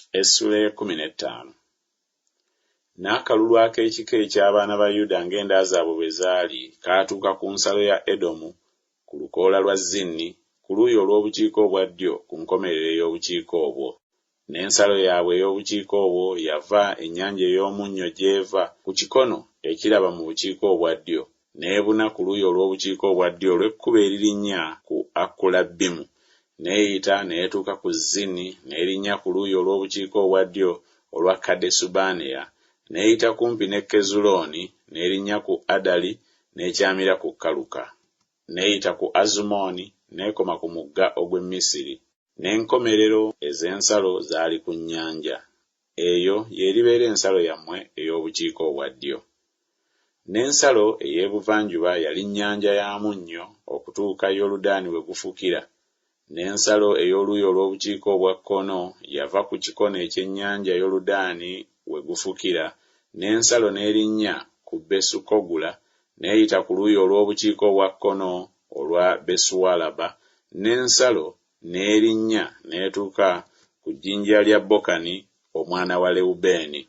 Essula 15. N'akalulu ak'ekika eky'abaana ba Yuda ng'enda zaabwe bwe zaali kaatuuka ku nsalo ya Edomu ku lukoola lwa Zinni ku luuyi olw'obukiika obwa ddyo ku nkomerero ey'obukiika obwo. N'ensalo yaabwe ey'obukiika obwo yava ennyanja ey'omunnyo gy'eva ku kikono ekiraba mu bukiika obwa ddyo, n'ebuna ku luuyi olw'obukiika obwa ddyo olw'ekkubo eririnnya ku Akulabbimu, n'eyita n'etuuka ku Zinni n'erinnya ku luuyi olw'obukiika obwa ddyo olwa Kadesubaneya, n'eyita kumpi ne Kezulooni n'erinnya ku Adali n'ekyamira ku Kaluka, n'eyita ku Azumooni n'ekoma ku mugga ogw'e Misiri. N'enkomerero ez'ensalo zaali ku nnyanja. Eyo y'eribeera ensalo yammwe ey'obukiika obwa ddyo. N'ensalo ey'ebuvanjuba yali nnyanja ya munnyo okutuuka Yoludaani we gufukira. N'ensalo ey'oluuyi olw'obukiika obwa kkono yava ku kikono ekyennyanja Yoludaani we gufukira, n'ensalo n'erinnya ku Besukogula n'eyita ku luuyi olw'obukiika obwa kkono olwa Besuwalaba, n'ensalo n'erinnya n'etuuka ku jjinja lya Bokani omwana wa Lewubeeni.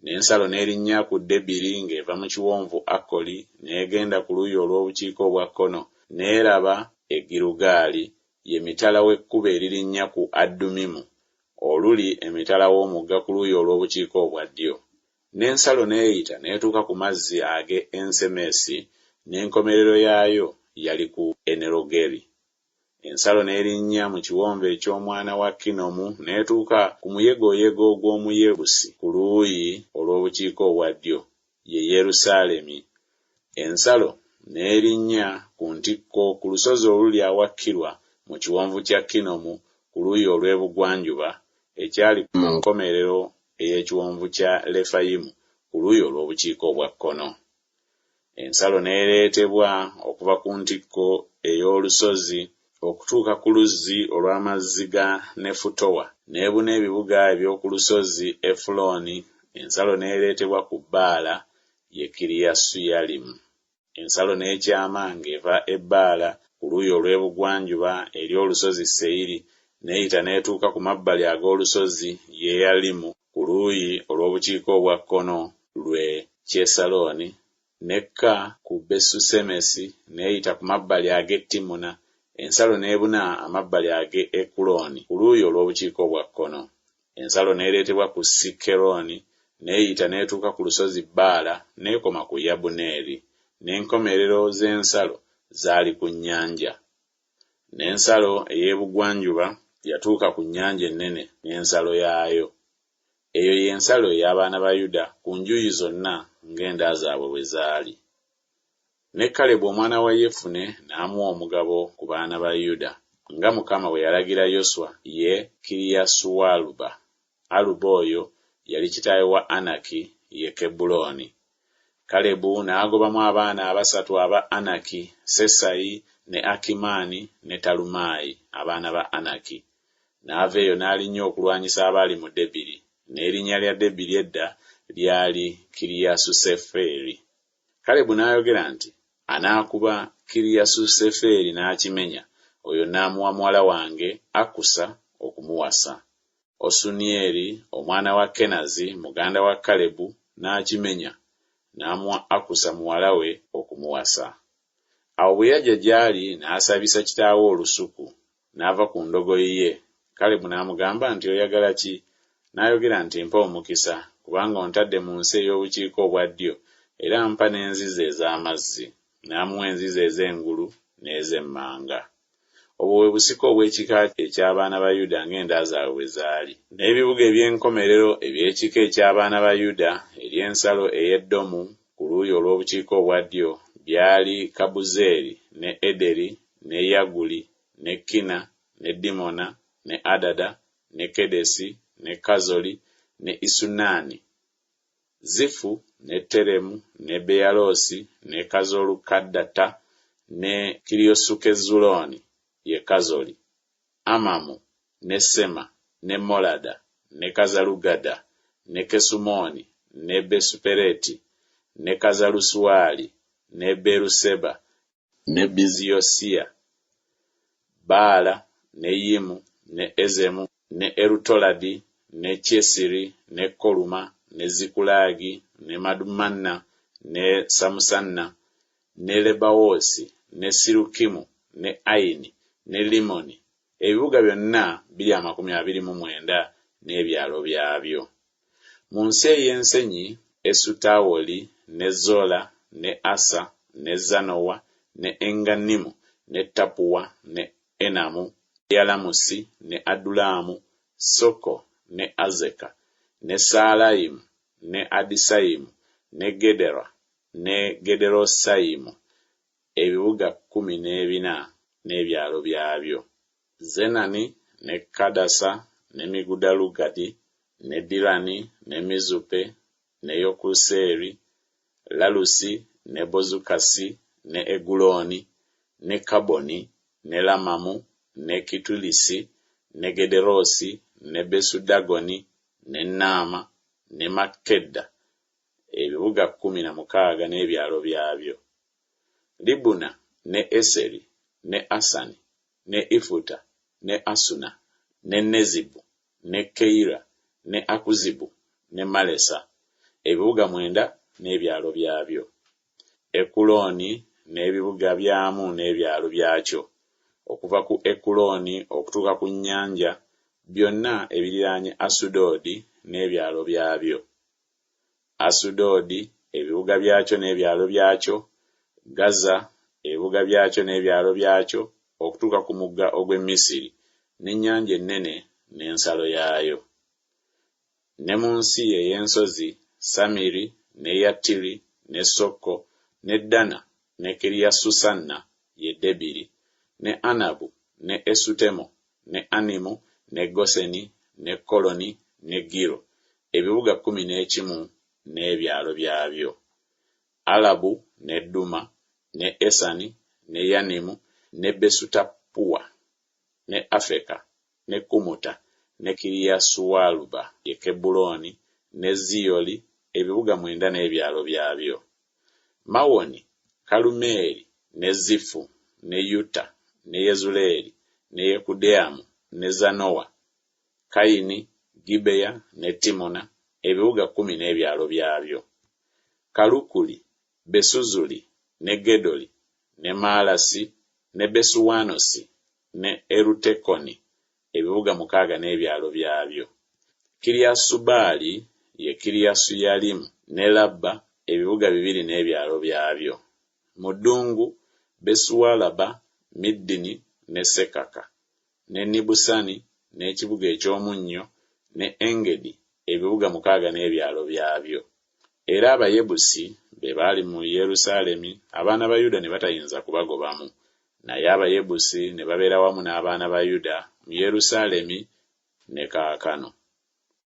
N'ensalo n'erinnya ku Debiri ng'eva mu kiwonvu Akoli n'egenda ku luuyi olw'obukiika obwa kkono, n'eraba e Girugaali, ye mitala w'ekkubo eririnnya ku Addumimu, oluli emitala w'omugga ku luuyi olw'obukiika obwa ddyo. N'ensalo n'eyita n'etuuka ku mazzi ag'e Ensemesi, n'enkomerero yaayo yali ku Enerogeri. Ensalo n'erinnya mu kiwonvu eky'omwana wa Kinomu n'etuuka ku muyegoyego gw'Omuyebusi ku luuyi olw'obukiika obwa ddyo, ye Yerusaalemi. Ensalo n'erinnya ku ntikko ku lusozi oluli awakkirwa mu kiwonvu kya Kinomu ku luuyi olw'ebugwanjuba ekyali mu nkomerero ey'ekiwonvu kya Lefayimu ku luuyi olw'obukiika obwa kkono. Ensalo n'ereetebwa okuva ku ntikko ey'olusozi okutuuka ku luzzi olw'amazzi ga Nefutowa, n'ebuna ebibuga eby'oku lusozi Efuloni. Ensalo n'ereetebwa ku Baala, ye Kiriyasuyalimu. Ensalo n'ekyama ng'eva e Baala ku luuyi olw'ebugwanjuba eri olusozi Seyiri, n'eyita n'etuuka ku mabbali ag'olusozi Yeyalimu ku luuyi olw'obukiika obwa kkono lw'e Kyesalooni, n'ekka ku Besusemesi n'eyita ku mabbali ag'e Timuna. Ensalo n'ebuna amabbali ag'e Ekuloni ku luuyi olw'obukiika obwa kkono. Ensalo n'ereetebwa ku Sikeroni n'eyita n'etuuka ku lusozi Baala n'ekoma ku Yabuneeri. N'enkomerero z'ensalo zaali ku nnyanja. N'ensalo ey'ebugwanjuba yatuuka ku nnyanja ennene n'ensalo yaayo. Eyo y'ensalo ey'abaana ba Yuda ku njuyi zonna ng'enda zaabwe bwe zaali. Ne Kalebu omwana wa Yefune n'amuwa omugabo ku baana ba Yuda, nga Mukama bwe yalagira Yoswa ye Kiriyasuwaluba. Aluba oyo yali kitaawe wa Anaki, ye Kebbulooni. Kalebu n'agobamu abaana abasatu aba Anaki, Sesayi ne Akimaani ne Talumaayi, abaana ba Anaki. N'ava eyo n'alinnya okulwanyisa abaali mu Debiri, n'erinnya lya Debiri edda lyali Kiriyasuseferi. Kalebu n'ayogera nti, anaakuba Kiriyasuseferi n'akimenya, oyo n'amuwa muwala wange Akusa okumuwasa. Osunieri omwana wa Kenazi muganda wa Kalebu n'akimenya, n'amuwa Akusa muwala we okumuwasa. Awo bwe yajja gy'ali n'asabisa kitaawe olusuku, n'ava ku ndogoyi ye. Kalebu n'amugamba nti, oyagala ki? N'ayogera nti, mpa omukisa, kubanga ontadde mu nsi ey'obukiika obwa ddyo, era mpa n'enzizi ez'amazzi. N'amuwa enzizi ez'engulu n'ez'emmanga. Obwo bwe busika obw'ekika eky'abaana ba Yuda ng'enda zaabwe bwe zaali. N'ebibuga eby'enkomerero eby'ekika eky'abaana ba Yuda ery'ensalo ey'Eddomu ku luuyi olw'obukiika obwa ddyo byali Kabuzeeri, ne Ederi, ne Yaguli, ne Kina, ne Dimona, ne Adada, ne Kedesi, ne Kazoli, ne Isunaani, Zifu, ne Teremu, ne Beyalosi, ne Kazolukaddata, ne Kiriyosukezulooni, ye Kazoli, Amamu, ne Sema, ne Molada, ne Kazalugada, ne Kesumoni, ne Besupereti, ne Kazalusuwali, ne Beruseba, ne Biziyosiya, Baala, ne Yimu, ne Ezemu, ne Erutoladi, ne Kyesiri, ne Koluma, ne Zikulagi, ne Madumanna, ne Samusanna, ne Lebawoosi, ne Sirukimu, ne Ayini, ne Limoni. Ebibuga byonna biri 29 n'ebyalo byabyo. Mu nsi ey'ensenyi, Esutawoli, ne Zola, ne Asa, ne Zanowa, ne Enganimu, ne Tapuwa, ne Enamu, Yalamusi, ne Adulamu, Soko, ne Azeka, ne Saalayimu, ne Adisayimu, ne Gedera, ne Gederosayimu. Ebibuga 14 n'ebyalo byabyo. Zenani, ne Kadasa, ne Migudalugadi, ne Dirani, ne Mizupe, ne Yokuseri, Lalusi, ne Bozukasi, ne Eguloni, ne Kaboni, ne Lamamu, ne Kitulisi, ne Gederosi, ne Besudagoni, ne Naama, ne Makeda. Ebibuga 16 n'ebyalo byabyo. Libuna, ne Eseri, ne Asani, ne Ifuta, ne Asuna, ne Nezibu, ne Keira, ne Akuzibu, ne Malesa. Ebibuga 9 n'ebyalo byabyo. Ekuloni n'ebibuga byamu n'ebyalo byakyo. Okuva ku Ekuloni okutuuka ku nnyanja, byonna ebiriraanye Asudodi n'ebyalo byabyo. Asudodi, ebibuga byakyo n'ebyalo byakyo. Gaza, ebibuga byakyo n'ebyalo byakyo, okutuuka ku mugga ogw'Emisiri, n'ennyanja ennene n'ensalo yaayo. Ne mu nsi ey'ensozi, Samiri, ne Yatiri, ne Soko, ne Dana, ne Kiriasusanna, ye Debiri, ne Anabu, ne Esutemo, ne Animu, ne Goseni, ne Koloni, ne Giro. Ebibuga 11 n'ebyalo byabyo. Alabu, ne Duma, ne Esani, ne Yanimu, ne Besutapuwa, ne Afeka, ne Kumuta, ne Kiriyasuwaluba, ye Kebuloni, ne Ziyoli. Ebibuga 9 n'ebyalo byabyo. Mawoni, Kalumeeri, ne Zifu, ne Yuta, ne Yezuleeri, ne Yekudeamu, ne Zanowa, Kayini, Gibeya, ne Timona. Ebibuga 10 n'ebyalo byabyo. Kalukuli, Besuzuli, ne Gedoli, ne Maalasi, ne Besuwanosi, ne Erutekoni. Ebibuga 6 n'ebyalo byabyo. Kiriyasubaali, ye Kiriyasuyalimu, ne Labba. Ebibuga 2 n'ebyalo byabyo. Mu ddungu, Besuwalaba, Middini, ne Sekaka, ne Nibusani, n'ekibuga eky'omunnyo, ne Engedi. Ebibuga 6 n'ebyalo byabyo. Era Abayebusi be baali mu Yerusaalemi, abaana ba Yuda ne batayinza kubagobamu, naye Abayebusi ne babeera wamu n'abaana ba Yuda mu Yerusaalemi ne kaakano.